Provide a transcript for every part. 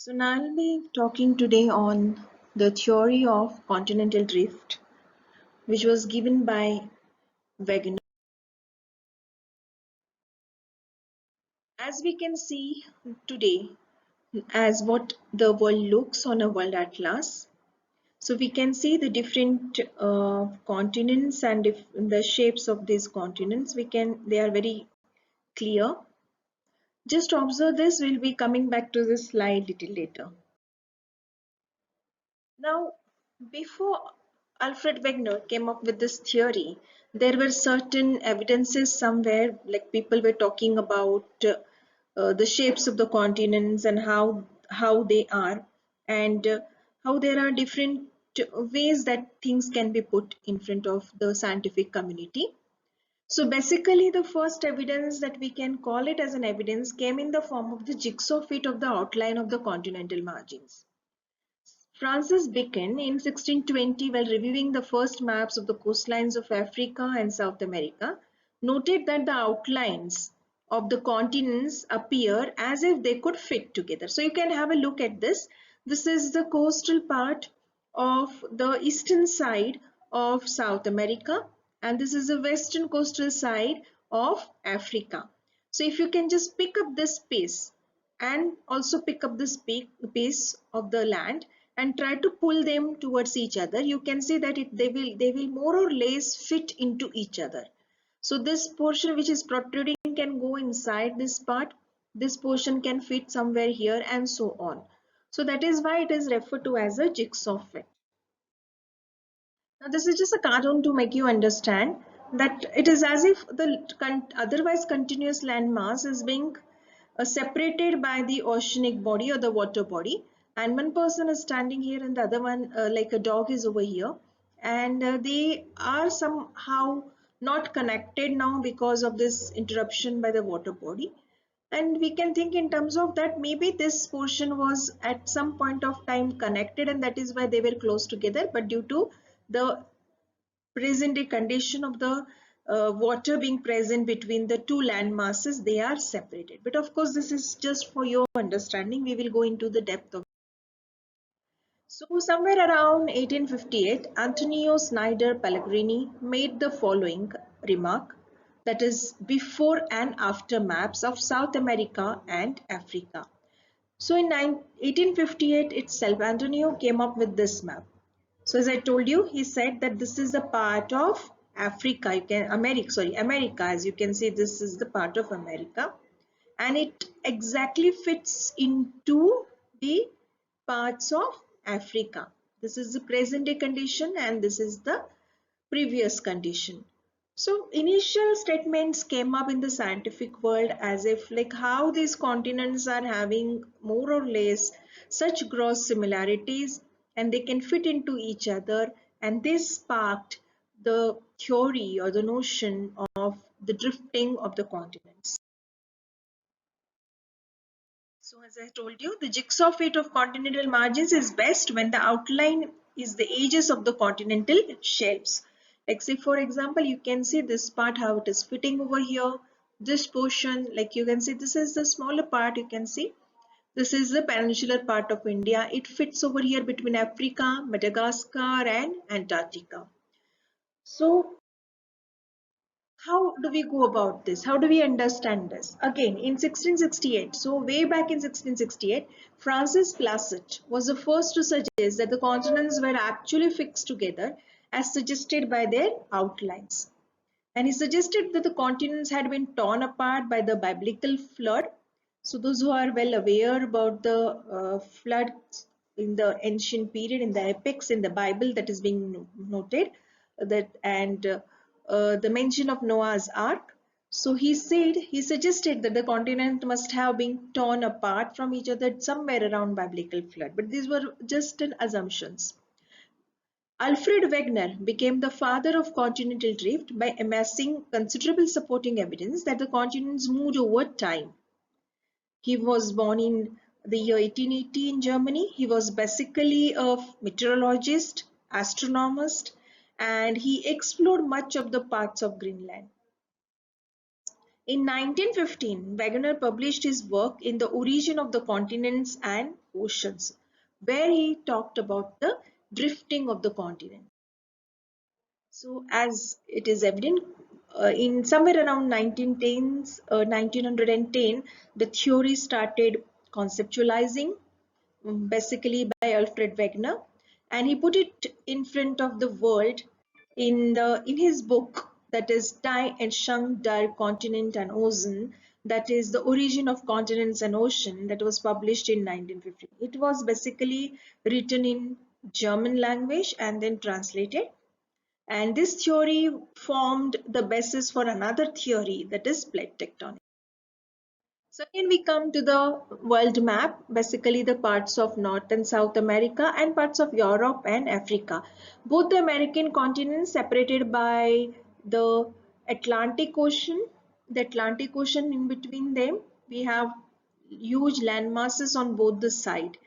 So now I'll be talking today on the theory of continental drift, which was given by Wegener. As we can see today, as what the world looks on a world atlas, so we can see the different continents and the shapes of these continents. They are very clear. Just observe this. We'll be coming back to this slide little later. Now, before Alfred Wegener came up with this theory, there were certain evidences somewhere, like people were talking about the shapes of the continents and how they are, and how there are different ways that things can be put in front of the scientific community. So basically, the first evidence that we can call it as an evidence came in the form of the jigsaw fit of the outline of the continental margins. Francis Bacon in 1620, while reviewing the first maps of the coastlines of Africa and South America, noted that the outlines of the continents appear as if they could fit together. So you can have a look at this. This is the coastal part of the eastern side of South America, and this is the western coastal side of Africa. So if you can just pick up this space and also pick up this pace of the land and try to pull them towards each other, you can see that they will more or less fit into each other. So this portion which is protruding can go inside this part, this portion can fit somewhere here, and so on. So that is why it is referred to as a jigsaw fit. Now this is just a cartoon to make you understand that it is as if the otherwise continuous land mass is being separated by the oceanic body or the water body, and one person is standing here and the other one like a dog is over here, and they are somehow not connected now because of this interruption by the water body. And we can think in terms of that maybe this portion was at some point of time connected, and that is why they were close together, but due to the present day condition of the water being present between the two land masses, they are separated. But of course this is just for your understanding. We will go into the depth of. So somewhere around 1858, Antonio Snider Pellegrini made the following remark, that is before and after maps of South America and Africa. So in 1858 itself, Antonio came up with this map. So as I told you, he said that this is a part of Africa, America. As you can see, this is the part of America, and it exactly fits into the parts of Africa. This is the present day condition and this is the previous condition. So initial statements came up in the scientific world as if like how these continents are having more or less such gross similarities and they can fit into each other, and this sparked the theory or the notion of the drifting of the continents. So as I told you, the jigsaw fit of continental margins is best when the outline is the edges of the continental shelves. Like say for example, you can see this part how it is fitting over here. This portion, like you can see, this is the smaller part, you can see. This is the peninsular part of India. It fits over here between Africa, Madagascar and Antarctica. So how do we go about this? How do we understand this? Again, in 1668, so way back in 1668, Francis Placet was the first to suggest that the continents were actually fixed together as suggested by their outlines. And he suggested that the continents had been torn apart by the biblical flood. So those who are well aware about the flood in the ancient period, in the epics, in the Bible that is being noted, that and the mention of Noah's Ark. So he suggested that the continent must have been torn apart from each other somewhere around biblical flood. But these were just an assumptions. Alfred Wegener became the father of continental drift by amassing considerable supporting evidence that the continents moved over time. He was born in the year 1880 in Germany. He was basically a meteorologist, astronomist, and he explored much of the parts of Greenland. In 1915, Wegener published his work in The Origin of the Continents and Oceans, where he talked about the drifting of the continent. So, as it is evident, in somewhere around 1910, the theory started conceptualizing, basically by Alfred Wegener, and he put it in front of the world in his book, that is Die Entstehung der Kontinent and Ocean, that is the origin of continents and ocean, that was published in 1915. It was basically written in German language and then translated, and this theory formed the basis for another theory, that is plate tectonics. So again we come to the world map, basically the parts of North and South America and parts of Europe and Africa. Both the American continents separated by the Atlantic Ocean, in between them. We have huge land masses on both the side.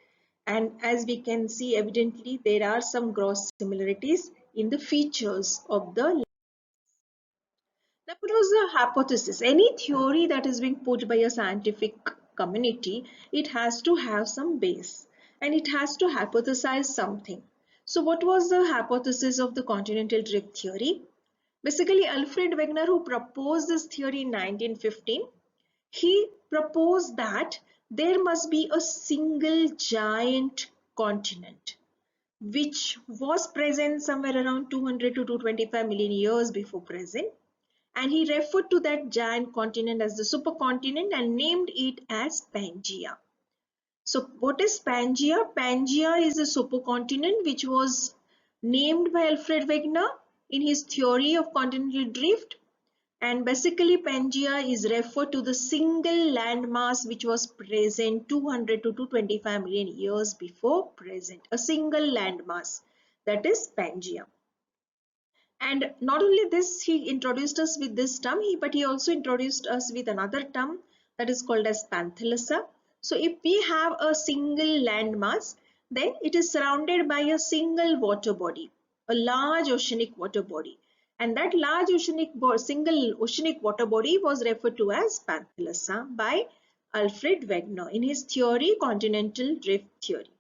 And as we can see, evidently there are some gross similarities in the features of the. Now, what was the hypothesis? Any theory that is being put by a scientific community, it has to have some base and it has to hypothesize something. So what was the hypothesis of the continental drift theory? Basically, Alfred Wegener, who proposed this theory in 1915, he proposed that there must be a single giant continent which was present somewhere around 200 to 225 million years before present, and he referred to that giant continent as the supercontinent and named it as Pangaea. So what is Pangaea? Pangaea is a supercontinent which was named by Alfred Wegener in his theory of continental drift, and basically Pangaea is referred to the single landmass which was present 200 to 225 million years before present, a single landmass, that is Pangaea. And not only this, he introduced us with this term, but he also introduced us with another term that is called as Panthalassa. So if we have a single landmass, then it is surrounded by a single water body, a large oceanic water body. And that large single oceanic water body was referred to as Panthalassa by Alfred Wegener in his theory, continental drift theory.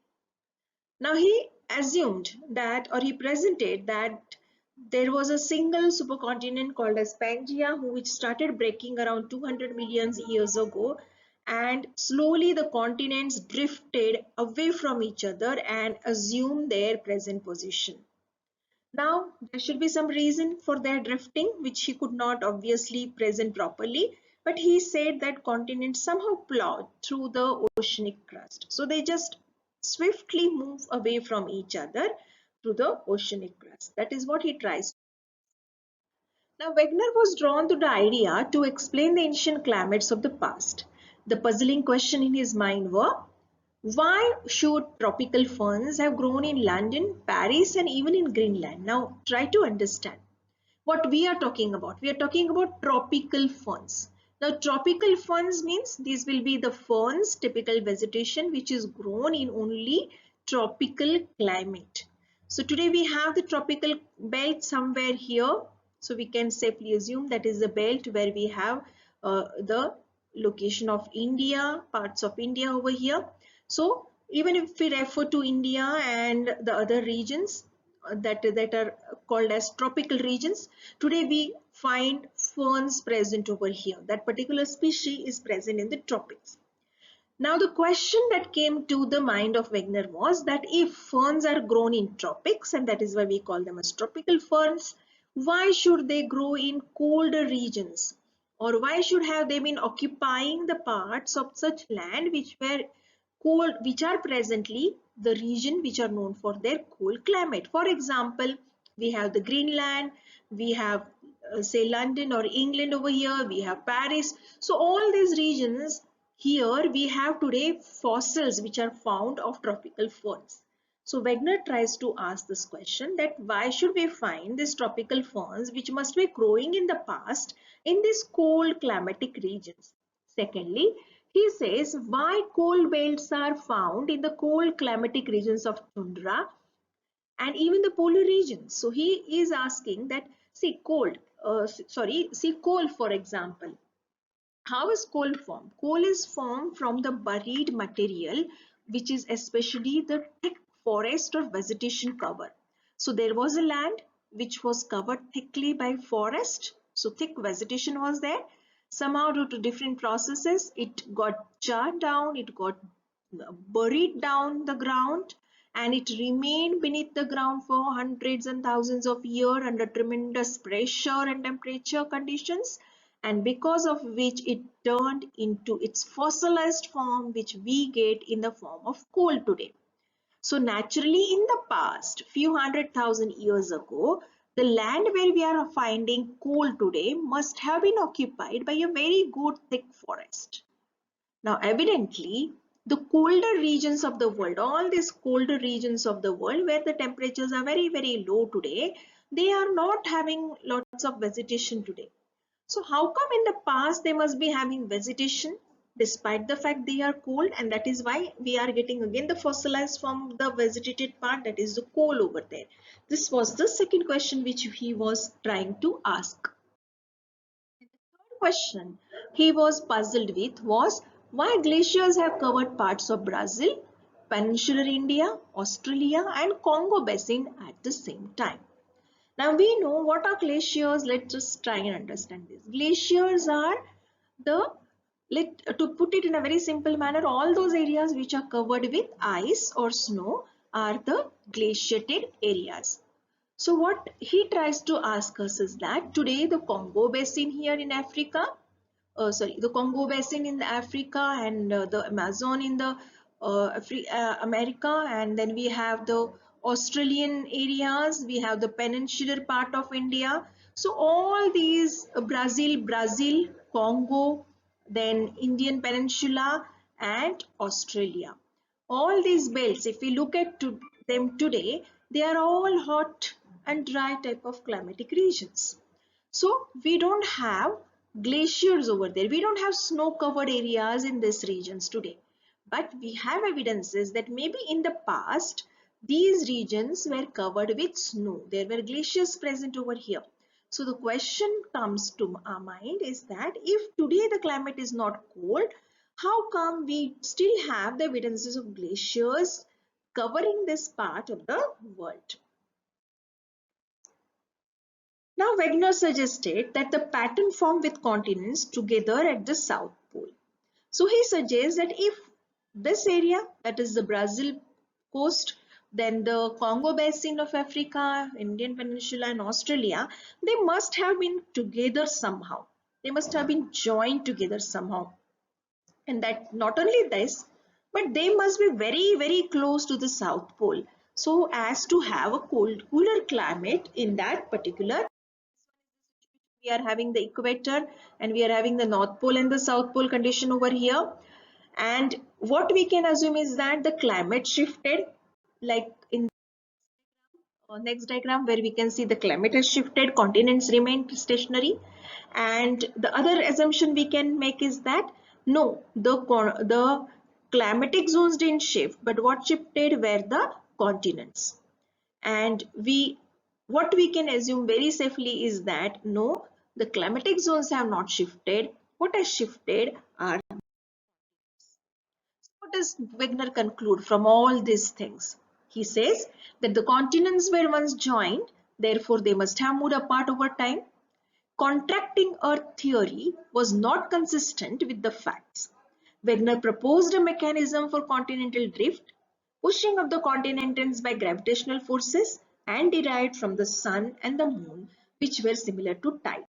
Now he assumed that, or he presented that there was a single supercontinent called as Pangaea which started breaking around 200 million years ago, and slowly the continents drifted away from each other and assumed their present position. Now there should be some reason for their drifting which he could not obviously present properly, but he said that continents somehow plowed through the oceanic crust. So they just swiftly move away from each other through the oceanic crust. That is what he tries. Now Wegener was drawn to the idea to explain the ancient climates of the past. The puzzling question in his mind were, why should tropical ferns have grown in London, Paris and even in Greenland? Now try to understand what we are talking about. We are talking about tropical ferns. Now tropical ferns means these will be the ferns, typical vegetation which is grown in only tropical climate. So today we have the tropical belt somewhere here. So we can safely assume that is the belt where we have the location of India, parts of India over here. So even if we refer to India and the other regions that are called as tropical regions, today we find ferns present over here. That particular species is present in the tropics. Now the question that came to the mind of Wegener was that if ferns are grown in tropics, and that is why we call them as tropical ferns, why should they grow in colder regions? Or why should have they been occupying the parts of such land which were cold, which are presently the region which are known for their cold climate? For example, we have the Greenland, we have say London or England over here, we have Paris. So all these regions, here we have today fossils which are found of tropical ferns. So Wegener tries to ask this question, that why should we find these tropical ferns which must be growing in the past in these cold climatic regions? Secondly, he says why cold belts are found in the cold climatic regions of tundra and even the polar regions. So he is asking that, see cold, see coal for example. How is coal formed? Coal is formed from the buried material, which is especially the thick forest or vegetation cover. So there was a land which was covered thickly by forest. So thick vegetation was there. Somehow due to different processes, it got charred down, it got buried down the ground, and it remained beneath the ground for hundreds and thousands of years under tremendous pressure and temperature conditions, and because of which it turned into its fossilized form, which we get in the form of coal today. So naturally, in the past, few 100,000 years ago, the land where we are finding coal today must have been occupied by a very good thick forest. Now, evidently, the colder regions of the world, all these colder regions of the world where the temperatures are very, very low today, they are not having lots of vegetation today. So how come in the past they must be having vegetation despite the fact they are cold, and that is why we are getting again the fossilized from the vegetated part, that is the coal over there. This was the second question which he was trying to ask. Third question he was puzzled with was why glaciers have covered parts of Brazil, peninsular India, Australia and Congo basin at the same time. Now we know what are glaciers. Let's just try and understand this. Glaciers are the, to put it in a very simple manner, all those areas which are covered with ice or snow are the glaciated areas. So what he tries to ask us is that today the Congo basin here in Africa, the Congo basin in Africa and the Amazon in the America, and then we have the Australian areas, we have the peninsular part of India. So all these Brazil, Congo, then Indian Peninsula and Australia. All these belts, if we look at them today, they are all hot and dry type of climatic regions. So we don't have glaciers over there. We don't have snow covered areas in these regions today. But we have evidences that maybe in the past, these regions were covered with snow. There were glaciers present over here. So the question comes to our mind is that if today the climate is not cold, how come we still have the evidences of glaciers covering this part of the world? Now Wegener suggested that the pattern formed with continents together at the South Pole. So he suggests that if this area, that is the Brazil coast, then the Congo basin of Africa, Indian Peninsula and Australia, they must have been together somehow. They must have been joined together somehow. And that not only this, but they must be very, very close to the South Pole, so as to have a cooler climate in that particular. We are having the equator and we are having the North Pole and the South Pole condition over here. And what we can assume is that the climate shifted, like in next diagram where we can see the climate has shifted, continents remained stationary. And the other assumption we can make is that no, the climatic zones didn't shift, but what shifted were the continents. And what we can assume very safely is that no, the climatic zones have not shifted. What has shifted are. What does Wegener conclude from all these things? He says that the continents were once joined, therefore they must have moved apart over time. Contracting Earth theory was not consistent with the facts. Wegener proposed a mechanism for continental drift, pushing of the continents by gravitational forces and derived from the sun and the moon, which were similar to tides.